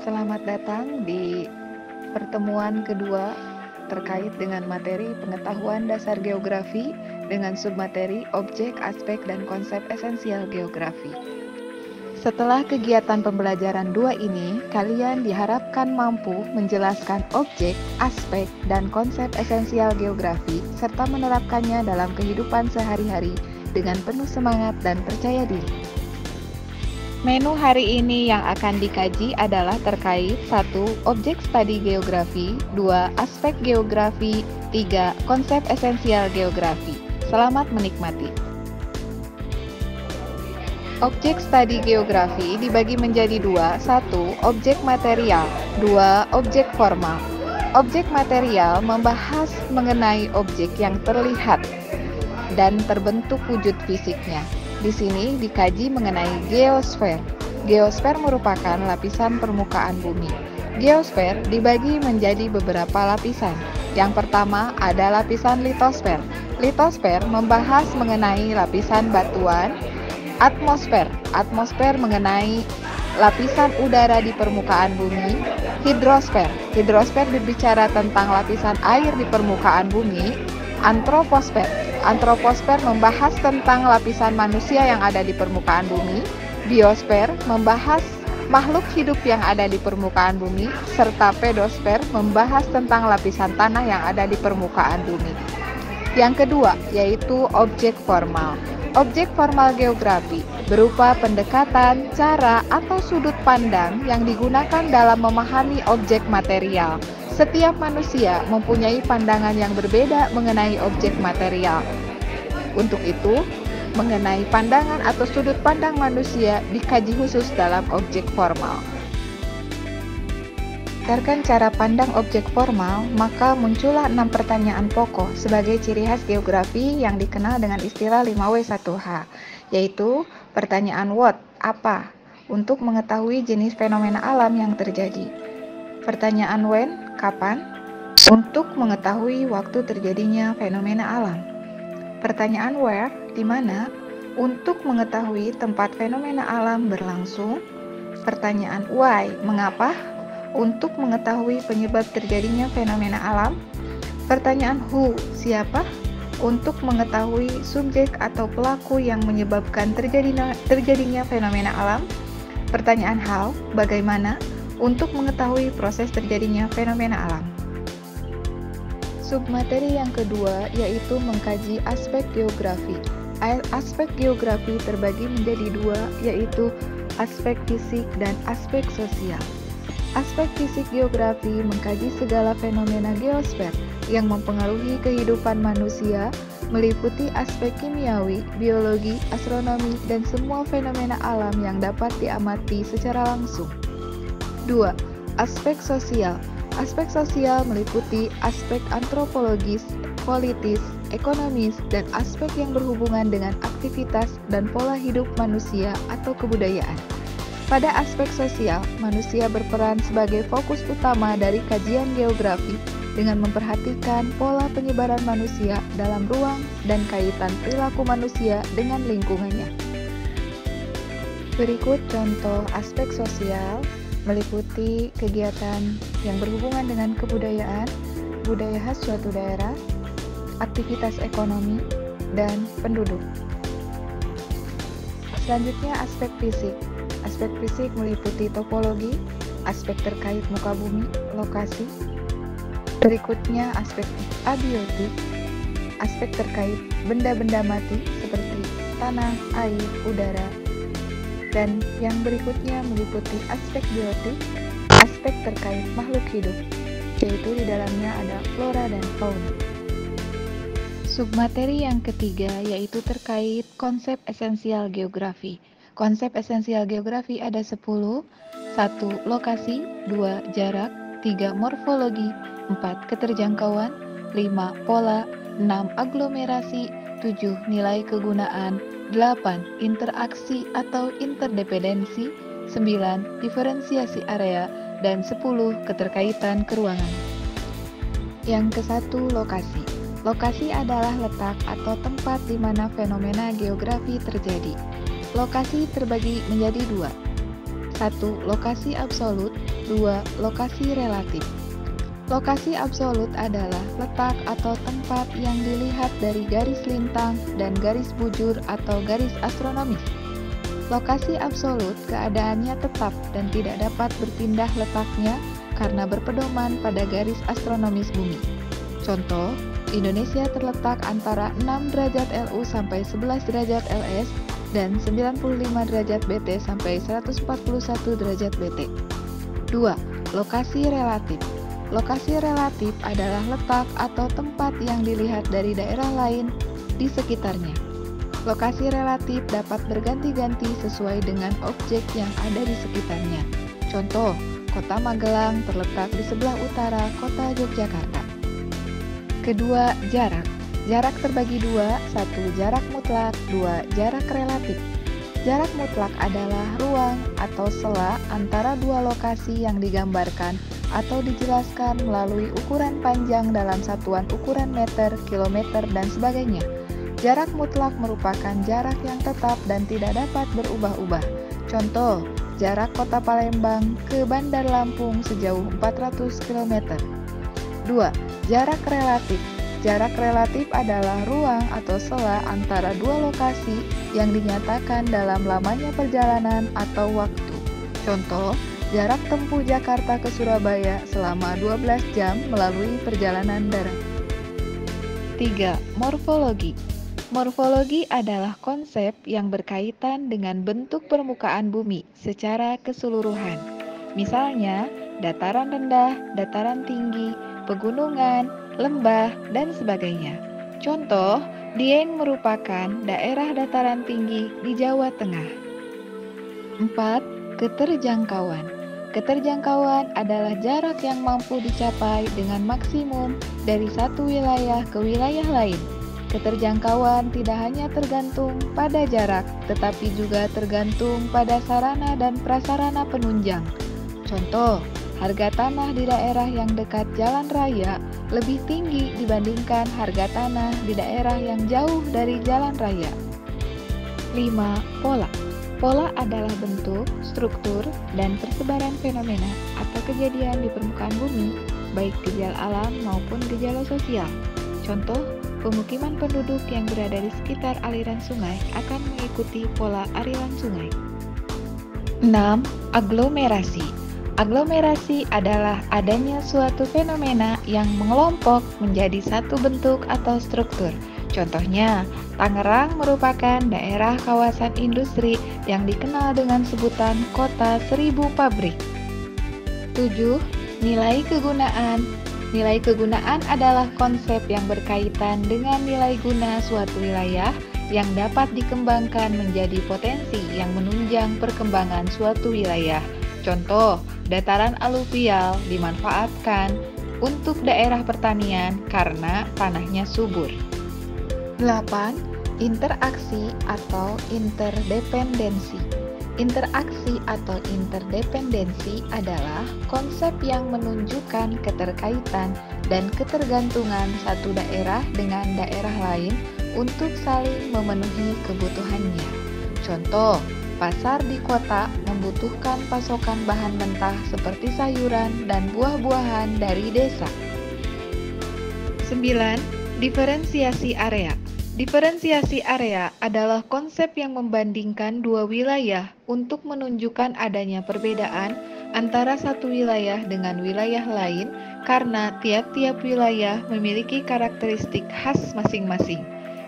Selamat datang di pertemuan kedua terkait dengan materi pengetahuan dasar geografi dengan submateri objek, aspek, dan konsep esensial geografi. Setelah kegiatan pembelajaran 2 ini, kalian diharapkan mampu menjelaskan objek, aspek, dan konsep esensial geografi serta menerapkannya dalam kehidupan sehari-hari dengan penuh semangat dan percaya diri. Menu hari ini yang akan dikaji adalah terkait 1. Objek studi geografi, 2. Aspek geografi, 3. Konsep esensial geografi. Selamat menikmati. Objek studi geografi dibagi menjadi 2. 1. Objek material, 2. Objek formal. Objek material membahas mengenai objek yang terlihat dan terbentuk wujud fisiknya. Di sini dikaji mengenai geosfer. Geosfer merupakan lapisan permukaan bumi. Geosfer dibagi menjadi beberapa lapisan. Yang pertama ada lapisan litosfer. Litosfer membahas mengenai lapisan batuan. Atmosfer. Atmosfer mengenai lapisan udara di permukaan bumi. Hidrosfer. Hidrosfer berbicara tentang lapisan air di permukaan bumi. Antroposfer. Antroposfer membahas tentang lapisan manusia yang ada di permukaan bumi. Biosfer membahas makhluk hidup yang ada di permukaan bumi, serta pedosfer membahas tentang lapisan tanah yang ada di permukaan bumi. Yang kedua, yaitu objek formal. Objek formal geografi berupa pendekatan, cara, atau sudut pandang yang digunakan dalam memahami objek material. Setiap manusia mempunyai pandangan yang berbeda mengenai objek material. Untuk itu, mengenai pandangan atau sudut pandang manusia dikaji khusus dalam objek formal. Berdasarkan cara pandang objek formal, maka muncullah 6 pertanyaan pokok sebagai ciri khas geografi yang dikenal dengan istilah 5W1H, yaitu pertanyaan what, apa, untuk mengetahui jenis fenomena alam yang terjadi. Pertanyaan when, kapan, untuk mengetahui waktu terjadinya fenomena alam. Pertanyaan where, di mana, untuk mengetahui tempat fenomena alam berlangsung. Pertanyaan why, mengapa, untuk mengetahui penyebab terjadinya fenomena alam. Pertanyaan who, siapa, untuk mengetahui subjek atau pelaku yang menyebabkan terjadinya fenomena alam. Pertanyaan how, bagaimana, untuk mengetahui proses terjadinya fenomena alam. Submateri yang kedua yaitu mengkaji aspek geografi. Aspek geografi terbagi menjadi 2, yaitu aspek fisik dan aspek sosial. Aspek fisik geografi mengkaji segala fenomena geosfer yang mempengaruhi kehidupan manusia, meliputi aspek kimiawi, biologi, astronomi, dan semua fenomena alam yang dapat diamati secara langsung. 2. Aspek sosial. Aspek sosial meliputi aspek antropologis, politis, ekonomis, dan aspek yang berhubungan dengan aktivitas dan pola hidup manusia atau kebudayaan. Pada aspek sosial, manusia berperan sebagai fokus utama dari kajian geografi dengan memperhatikan pola penyebaran manusia dalam ruang dan kaitan perilaku manusia dengan lingkungannya. Berikut contoh aspek sosial meliputi kegiatan yang berhubungan dengan kebudayaan, budaya khas suatu daerah, aktivitas ekonomi, dan penduduk. Selanjutnya aspek fisik. Aspek fisik meliputi topologi, aspek terkait muka bumi, lokasi. Berikutnya aspek abiotik, aspek terkait benda-benda mati seperti tanah, air, udara. Dan yang berikutnya meliputi aspek biotik, aspek terkait makhluk hidup, yaitu di dalamnya ada flora dan fauna. Submateri yang ketiga yaitu terkait konsep esensial geografi. Konsep esensial geografi ada 10. 1. Lokasi, 2. Jarak, 3. Morfologi, 4. Keterjangkauan, 5. Pola, 6. Aglomerasi, 7. Nilai kegunaan, 8. Interaksi atau interdependensi, 9. Diferensiasi area, dan 10. Keterkaitan keruangan. Yang ke-1, lokasi. Lokasi adalah letak atau tempat di mana fenomena geografi terjadi. Lokasi terbagi menjadi 2. 1. Lokasi absolut. 2. Lokasi relatif. Lokasi absolut adalah letak atau tempat yang dilihat dari garis lintang dan garis bujur atau garis astronomis. Lokasi absolut keadaannya tetap dan tidak dapat berpindah letaknya karena berpedoman pada garis astronomis bumi. Contoh, Indonesia terletak antara 6 derajat LU sampai 11 derajat LS dan 95 derajat BT sampai 141 derajat BT. 2. Lokasi relatif. Lokasi relatif adalah letak atau tempat yang dilihat dari daerah lain di sekitarnya. Lokasi relatif dapat berganti-ganti sesuai dengan objek yang ada di sekitarnya. Contoh, Kota Magelang terletak di sebelah utara Kota Yogyakarta. Kedua, jarak. Jarak terbagi dua, 1. Jarak mutlak, 2. Jarak relatif. Jarak mutlak adalah ruang atau sela antara dua lokasi yang digambarkan atau dijelaskan melalui ukuran panjang dalam satuan ukuran meter, kilometer, dan sebagainya. Jarak mutlak merupakan jarak yang tetap dan tidak dapat berubah-ubah. Contoh, jarak Kota Palembang ke Bandar Lampung sejauh 400 km. 2. Jarak relatif. Jarak relatif adalah ruang atau sela antara dua lokasi yang dinyatakan dalam lamanya perjalanan atau waktu. Contoh, jarak tempuh Jakarta ke Surabaya selama 12 jam melalui perjalanan darat. 3. Morfologi. Morfologi adalah konsep yang berkaitan dengan bentuk permukaan bumi secara keseluruhan. Misalnya, dataran rendah, dataran tinggi, pegunungan, lembah, dan sebagainya. Contoh, Dieng merupakan daerah dataran tinggi di Jawa Tengah. 4. Keterjangkauan. Keterjangkauan adalah jarak yang mampu dicapai dengan maksimum dari satu wilayah ke wilayah lain. Keterjangkauan tidak hanya tergantung pada jarak, tetapi juga tergantung pada sarana dan prasarana penunjang. Contoh, harga tanah di daerah yang dekat jalan raya lebih tinggi dibandingkan harga tanah di daerah yang jauh dari jalan raya. 5. Pola. Pola adalah bentuk, struktur, dan persebaran fenomena atau kejadian di permukaan bumi, baik gejala alam maupun gejala sosial. Contoh, pemukiman penduduk yang berada di sekitar aliran sungai akan mengikuti pola aliran sungai. 6. Aglomerasi. Aglomerasi adalah adanya suatu fenomena yang mengelompok menjadi satu bentuk atau struktur. Contohnya, Tangerang merupakan daerah kawasan industri yang dikenal dengan sebutan Kota Seribu Pabrik. 7. Nilai kegunaan. Nilai kegunaan adalah konsep yang berkaitan dengan nilai guna suatu wilayah yang dapat dikembangkan menjadi potensi yang menunjang perkembangan suatu wilayah. Contoh, dataran aluvial dimanfaatkan untuk daerah pertanian karena tanahnya subur. 8. Interaksi atau interdependensi. Interaksi atau interdependensi adalah konsep yang menunjukkan keterkaitan dan ketergantungan satu daerah dengan daerah lain untuk saling memenuhi kebutuhannya. Contoh, pasar di kota membutuhkan pasokan bahan mentah seperti sayuran dan buah-buahan dari desa. 9. Diferensiasi area. Diferensiasi area adalah konsep yang membandingkan dua wilayah untuk menunjukkan adanya perbedaan antara satu wilayah dengan wilayah lain karena tiap-tiap wilayah memiliki karakteristik khas masing-masing.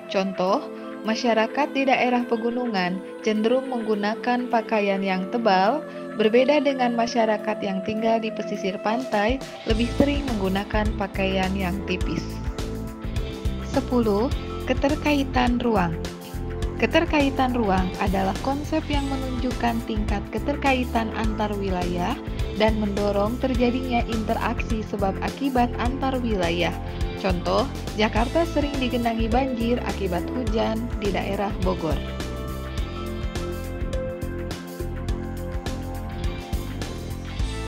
Contoh, masyarakat di daerah pegunungan cenderung menggunakan pakaian yang tebal, berbeda dengan masyarakat yang tinggal di pesisir pantai lebih sering menggunakan pakaian yang tipis. 10. Keterkaitan ruang. Keterkaitan ruang adalah konsep yang menunjukkan tingkat keterkaitan antar wilayah dan mendorong terjadinya interaksi sebab akibat antar wilayah. Contoh, Jakarta sering digenangi banjir akibat hujan di daerah Bogor.